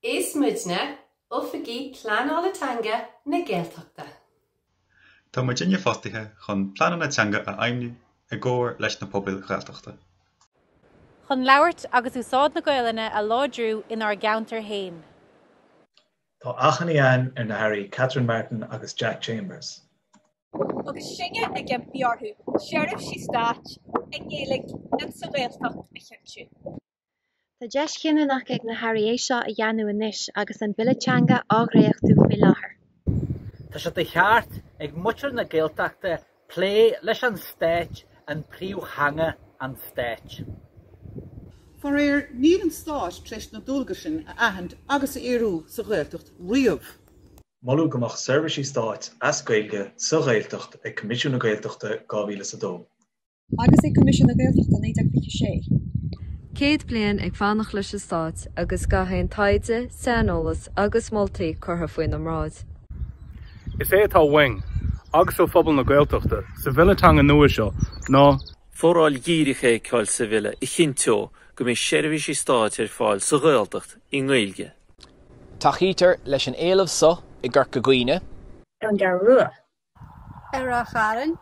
Is muidne uffigi Pleanálatanga na Gaeltachta. Tá muid inne fostaithe chun Pleanálatanga a aimniú a gcóir leis na pobal Gaeltachta. Chun labhairt agus úsáid na Gaeilge a ládrú inar geantar hain. Tá achan íon ar na hairí Catherine Martin agus Jack Chambers. Agus singe ag an bearthú, Sheriff sí stáit ag Gaeilge an sa Gaeltacht a cheartú. Tá deis cinnúnach ag na hairí seo a dheanú anois agus an Billachanga ághréachtú faoi láthair. Tá sé de cheart ag muir na Gaeltachta plé leis an stáit an príomh hanga an stáit. For níl an stáit treis na dúlga sin a ahand agus a éirú sa Gaeltacht riamh. Malú gomach Servicí Stáit as Gaeilge sa Gaeltacht ag Comisiún na Gaeltachta 2002. Agus ag Comisiún na Gaeltachta 1956. Céad bliain ag fánach leis an Stáit agus gaithéan taide, Saonolas agus moltaí curtha faoin am ráid. Is é atá wing, agus ó phobal na Gaeltachta, sa bhilletanga nua seo, ná Fóráil dhíricha ceáil sa bhile I chinteo go mbeidh Sheirbhísí Stáit ar fáil sa Gaeltacht I Gaeilge. Tá chítar leis an éileamh sa I gCorca Dhuibhne. An gar rua. Ar a charan.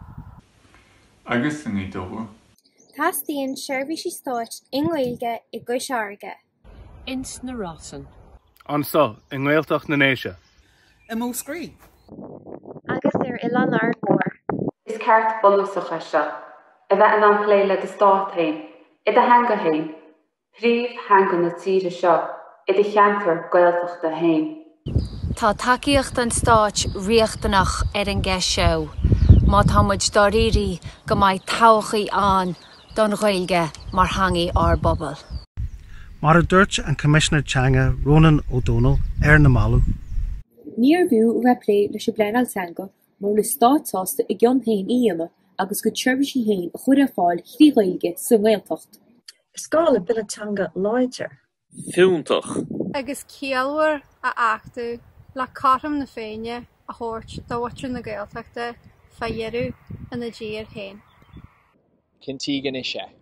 Agus in í dóhar. Tastíonn Sheirbhísí Stáit in Gaeilge I Gcuisearge. Ins na Rossan. an sa in Gaeltacht na Néise. I mó scrí. Agus Ilan ar mór. Is ceart bolúsacha seo, a bheith an pléile de Stát hain, I de hanga hain, príomh hanga na tíre seo, I de cheantar Gaeltachta hain. Tá takeíocht an Stáit riachtanach an gceis seo, má tá muid dorírí go mbeidh tochaí an don Gaeilge mar hangaí ar bobal. Mar a dúirt an Commissioner Teanga Ronan O'Donnell na Malú. Níor bhú replé leis a Pleanálatanga mar le stáitsásta I gcionn hain íana agus go Sheirbhísí hain a chuir a fáil chrí Gaeilge sa Gaeltacht. Is gá le Billachanga láidir. Fiúntach. Agus cialhar a achtú le catam na féine a thabhairt do bhaitreán na Gaeltachta fa dhearú in na dír hain. Cintígan is sé.